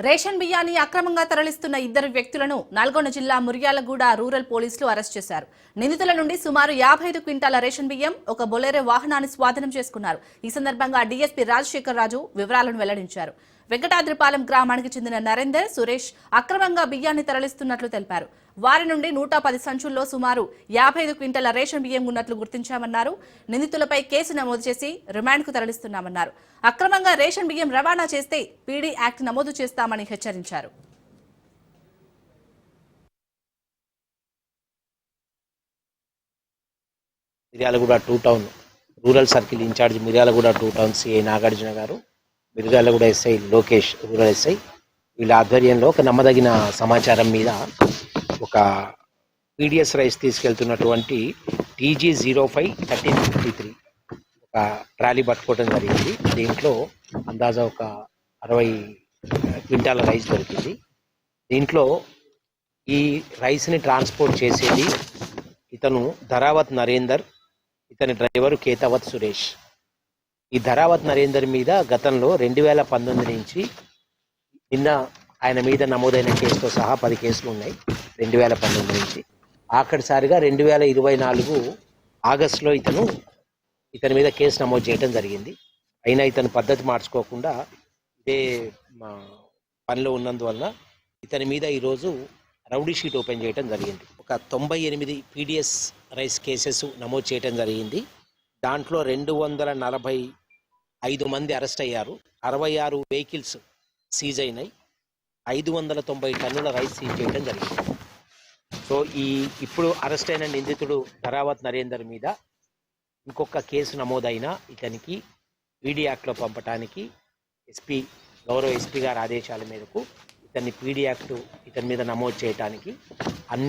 Ration బియ్యాన్ని అక్రమంగా తరలిస్తున్న ఇద్దరు వ్యక్తులను నల్గొండ జిల్లా మిర్యాలగూడ రూరల్ పోలీసులు అరెస్ట్ చేశారు. నిందితుల నుండి సుమారు 55 క్వింటాల రేషన్ బియ్యం, ఒక బొలెరో వాహనాన్ని స్వాధీనం చేసుకున్నారు. ఈ సందర్భంగా డీఎస్పీ రాజశేఖర్ రాజు వివరాలను వెల్లడించారు. వెంకటాద్రిపాలెం గ్రామానికి చెందిన నరేందర్, సురేష్ అక్రమంగా బియ్యాన్ని తరలిస్తున్నట్లు తెలిపారు. వారి నుండి 110 సంచుల్లో సుమారు 55 క్వింటాల రేషన్ బియ్యం ఉన్నట్లు గుర్తించామన్నారు. నిందితులపై కేసు నమోదు చేసి రిమాండ్కు తరలిస్తున్నామన్నారు. అక్రమంగా రేషన్ బియ్యం రవాణా చేస్తే పీడీ యాక్ట్ నమోదు చేస్తామని హెచ్చరించారు. Miryalaguda 2 town rural circle incharge Miryalaguda 2 town CI Nagarjuna గారు, Miryalaguda SI Lokesh rural SI వీళ్ళ ఆధ్వర్యంలో ఒక నమ్మదగిన సమాచారం మీద ఒక పీడిఎస్ రైస్ తీసుకెళ్తున్నటువంటి TG05-1353 ఒక ట్రాలీ పట్టుకోవడం జరిగింది. దీంట్లో అందాజా ఒక 60 క్వింటాల రైస్ దొరికింది. దీంట్లో ఈ రైస్ని ట్రాన్స్పోర్ట్ చేసేది ఇతను ధరావత్ నరేందర్, ఇతని డ్రైవరు కేతావత్ సురేష్. ఈ ధరావత్ నరేందర్ మీద గతంలో 2019 నుంచి నిన్న ఆయన మీద నమోదైన కేసుతో సహా 10 కేసులు ఉన్నాయి. 2019 నుంచి ఆఖరిసారిగా 2024 ఆగస్టులో ఇతని మీద కేసు నమోదు చేయడం జరిగింది. అయినా ఇతను పద్ధతి మార్చుకోకుండా ఇదే పనిలో ఉన్నందువలన ఇతని మీద ఈరోజు రౌడీ షీట్ ఓపెన్ చేయడం జరిగింది. ఒక 98 పీడిఎస్ రైస్ కేసెస్ నమోదు చేయడం జరిగింది. దాంట్లో 245 మంది అరెస్ట్ అయ్యారు. 66 వెహికల్స్ సీజ్ అయినాయి. 590 టన్నుల రైస్ సీజ్ చేయడం జరిగింది. సో ఇప్పుడు అరెస్ట్ అయిన నిందితుడు ధరావత్ నరేందర్ మీద ఇంకొక కేసు నమోదైన ఇతనికి పీడీ యాక్ట్లో పంపడానికి గౌరవ ఎస్పీ గారి ఆదేశాల మేరకు ఇతన్ని పీడీ యాక్ట్ ఇతని మీద నమోదు చేయడానికి అన్ని